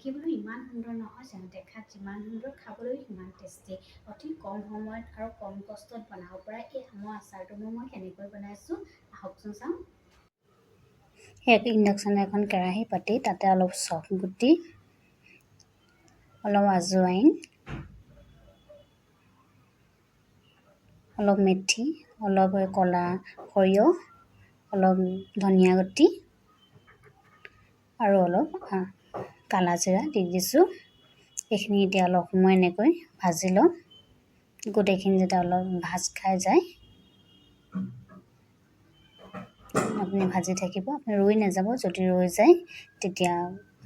দেখিবলৈ ইমান সুন্দৰ নহয় জানো, দেখাত যিমান সুন্দৰ খাবলৈ সিমান টেষ্টি। অতি কম সময়ত আৰু কম কষ্টত বনাব পৰা এই আমৰ আচাৰটো মই কেনেকৈ বনাইছোঁ আহকচোন চাওঁ। ইণ্ডাকশ্যন এখন কেৰাহী পাতি তাতে অলপ চফ গুটি, অলপ আজৱাইন, অলপ মেথি, অলপ ক'লা সৰিয়হ, অলপ ধনিয়া গুটি আৰু অলপ কালা জিৰা দি দিছোঁ। এইখিনি এতিয়া অলপ সময় এনেকৈ ভাজি ল'ম। গোটেইখিনি যাতে অলপ ভাজ খাই যায় আপুনি ভাজি থাকিব। আপুনি ৰৈ নাযাব, যদি ৰৈ যায় তেতিয়া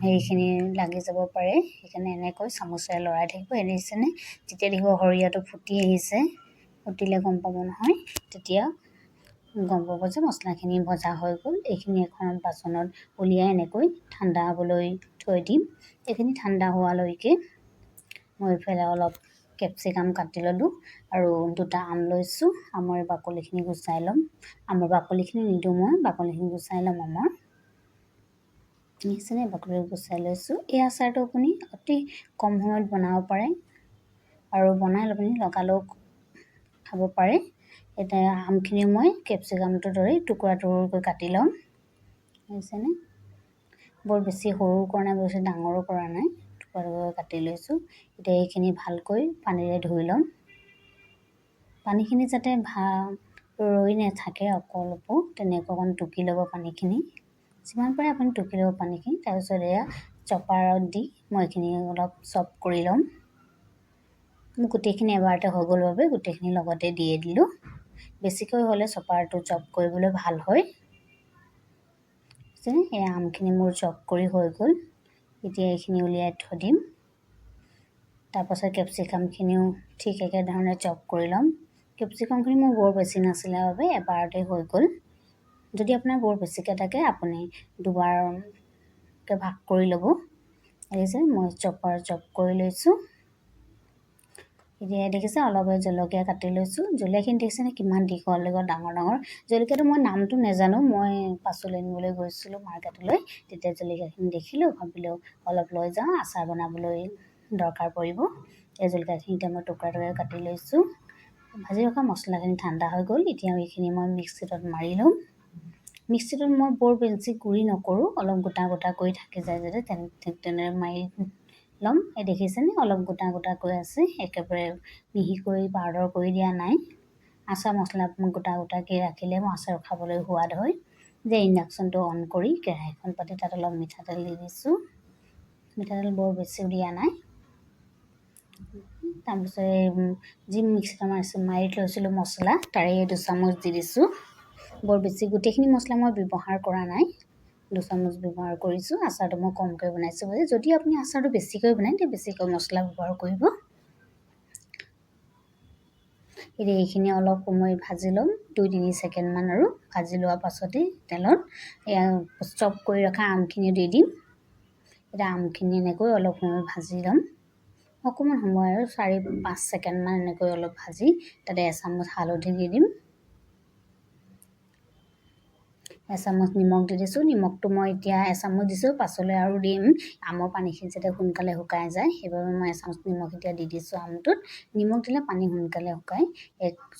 সেইখিনি লাগি যাব পাৰে। সেইকাৰণে এনেকৈ চামুচেৰে লৰাই থাকিব। দেখিছেনে, যেতিয়া দেখিব সৰিয়হটো ফুটি আহিছে, ফুটিলে গম পাব নহয়, তেতিয়া গম পাব যে মছলাখিনি ভজা হৈ গ'ল। এইখিনি এখন বাচনত উলিয়াই এনেকৈ ঠাণ্ডা হ'বলৈ থৈ দিম। এইখিনি ঠাণ্ডা হোৱালৈকে মই এইফালে অলপ কেপচিকাম কাটি ল'লোঁ আৰু 2টা আম লৈছোঁ। আমৰ বাকলিখিনি গুচাই ল'ম। আমৰ বাকলিখিনি নিদিওঁ, মই বাকলিখিনি গুচাই ল'ম আমৰ। দেখিছেনে, বাকলি গুচাই লৈছোঁ। এই আচাৰটো আপুনি অতি কম সময়ত বনাব পাৰে আৰু বনাই আপুনি লগালগ খাব পাৰে। এতিয়া আমখিনি মই কেপচিকামটোৰ দৰে টুকুৰা টুকুৰকৈ কাটি ল'ম। দেখিছেনে, বৰ বেছি সৰু কৰা নাই, বেছি ডাঙৰো কৰা নাই, টুকুৰা টুকুৰকৈ কাটি লৈছোঁ। এতিয়া এইখিনি ভালকৈ পানীৰে ধুই ল'ম। পানীখিনি যাতে ৰৈ নাথাকে অলপো, তেনেকৈ অকণ টুকি ল'ব পানীখিনি। যিমান পাৰে আপুনি টুকি ল'ব পানীখিনি। তাৰপিছত এয়া চপাৰত দি মই এইখিনি অলপ চপ কৰি ল'ম। মোৰ গোটেইখিনি এবাৰতে হৈ গ'ল বাবে গোটেইখিনি লগতে দিয়ে দিলোঁ। বেছিকৈ হ'লে চপাৰটো চপ কৰিবলৈ ভাল হয়। এই আমখিনি মোৰ চপ কৰি হৈ গ'ল। এতিয়া এইখিনি উলিয়াই থৈ দিম। তাৰপাছত কেপচিকামখিনিও ঠিক একেধৰণে চপ কৰি ল'ম। কেপচিকামখিনি মোৰ বৰ বেছি নাছিলে বাবে এবাৰতে হৈ গ'ল। যদি আপোনাৰ বৰ বেছিকৈ থাকে আপুনি দুবাৰকৈ ভাগ কৰি ল'ব। দেখিছে, মই চপ কৰি লৈছোঁ। এতিয়া দেখিছে অলপ জলকীয়া কাটি লৈছোঁ। জলকীয়াখিনি দেখিছেনে কিমান দীঘল দীঘল ডাঙৰ ডাঙৰ। জলকীয়াটো মই নামটো নাজানো, মই পাচলি আনিবলৈ গৈছিলোঁ মাৰ্কেটলৈ, তেতিয়া জলকীয়াখিনি দেখিলোঁ, ভাবিলোঁ অলপ লৈ যাওঁ, আচাৰ বনাবলৈ দৰকাৰ পৰিব। এই জলকীয়াখিনি এতিয়া মই টুকুৰা টুকুৰা কাটি লৈছোঁ। ভাজি ৰখা মছলাখিনি ঠাণ্ডা হৈ গ'ল। এতিয়া এইখিনি মই মিক্সিত মাৰি ল'ম। মিক্সিত মই বৰ বেছি গুড়ি নকৰোঁ, অলপ গোটা গোটা কৰি থাকি যায় যাতে ঠিক তেনেদৰে মাৰি ল'ম। এই দেখিছেনে অলপ গোটা গোটাকৈ আছে, একেবাৰে মিহি কৰি পাউডাৰ কৰি দিয়া নাই। আচাৰ মছলা গোটা গোটাকৈ ৰাখিলে মোৰ আচাৰ খাবলৈ সোৱাদ হয়। যে ইণ্ডাকশ্যনটো অন কৰি কেৰাহীখন পাতি তাত অলপ মিঠাতেল দি দিছোঁ। মিঠাতেল বৰ বেছিও দিয়া নাই। তাৰপিছত যি মিক্সিত মাৰি লৈছিলোঁ মছলা, তাৰে 2 চামুচ দি দিছোঁ। বৰ বেছি গোটেইখিনি মছলা মই ব্যৱহাৰ কৰা নাই, 2 চামুচ ব্যৱহাৰ কৰিছোঁ। আচাৰটো মই কমকৈ বনাইছোঁ। যদি আপুনি আচাৰটো বেছিকৈ বনায় তেতিয়া বেছিকৈ মছলা ব্যৱহাৰ কৰিব। এতিয়া এইখিনি অলপ সময় ভাজি ল'ম, 2-3 ছেকেণ্ডমান, আৰু ভাজি লোৱাৰ পাছতেই তেলত এয়া চপ কৰি ৰখা আমখিনি দি দিম। এতিয়া আমখিনি এনেকৈ অলপ সময় ভাজি ল'ম, অকণমান সময় আৰু 4-5 ছেকেণ্ডমান এনেকৈ অলপ ভাজি তাতে এচামুচ হালধি দি দিম, এচামুচ নিমখ দি দিছোঁ। নিমখটো মই এতিয়া এচামুচ দিছোঁ, পাছলৈ আৰু দিম। আমৰ পানীখিনি যাতে সোনকালে শুকাই যায়, সেইবাবে মই এচামুচ নিমখ এতিয়া দি দিছোঁ আমটোত। নিমখ দিলে পানী সোনকালে শুকায়।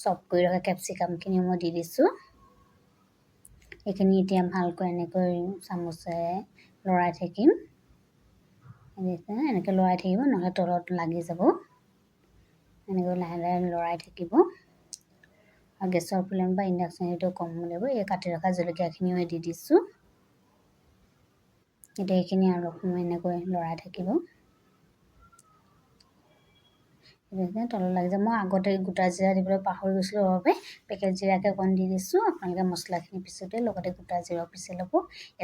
চপ কৰি ৰখা কেপচিকামখিনি মই দি দিছোঁ। এইখিনি এতিয়া ভালকৈ এনেকৈ চামুচেৰে লৰাই থাকিম। এনেকৈ লৰাই থাকিব, নহ'লে তলত লাগি যাব। এনেকৈ লাহে লাহে লৰাই থাকিব আৰু গেছৰ ফ্লেম বা ইণ্ডাকশ্যন সেইটো কম লাগিব। এই কাটি ৰখা জলকীয়াখিনিও দি দিছোঁ। এতিয়া এইখিনি আৰু সময় এনেকৈ লৰাই থাকিব। তলত লাগি যাব। মই আগতে গোটা জিৰা দিবলৈ পাহৰি গৈছিলোঁ বাবে পেকেট জিৰাকে অকণ দি দিছোঁ। আপোনালোকে মছলাখিনি পিছোঁতে লগতে গোটা জিৰাও পিচি ল'ব।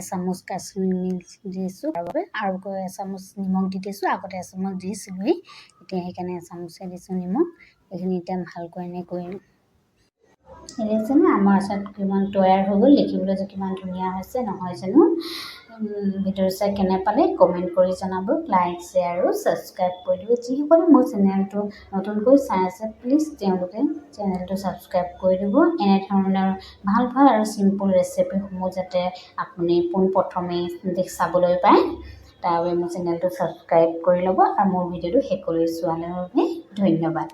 এচামুচ কাশ্মীৰী দিছোঁ বাবে, আৰু এচামুচ নিমখ দি দিছোঁ। আগতে এচামুচ দিছিলোঁৱেই, এতিয়া সেইকাৰণে এচামুচে দিছোঁ নিমখ। এইখিনি এতিয়া ভালকৈ এনেকৈ দেখিছেনে আমাৰ আচাৰটো কিমান তৈয়াৰ হৈ গ'ল। দেখিবলৈ যে কিমান ধুনীয়া হৈছে নহয় জানো। ভিডিঅ'টো চাই কেনে পালে কমেণ্ট কৰি জনাব। লাইক, শ্বেয়াৰ আৰু ছাবস্ক্ৰাইব কৰি দিব। যিসকলে মোৰ চেনেলটো নতুনকৈ চাই আছে প্লিজ তেওঁলোকে চেনেলটো ছাবস্ক্ৰাইব কৰি দিব। এনেধৰণৰ ভাল ভাল আৰু চিম্পুল ৰেচিপিসমূহ যাতে আপুনি পোনপ্ৰথমে চাবলৈ পায়। তাৰ বাবে মোৰ চেনেলটো ছাবস্ক্ৰাইব কৰি ল'ব আৰু মোৰ ভিডিঅ'টো শেষলৈ চোৱাৰ বাবে ধন্যবাদ।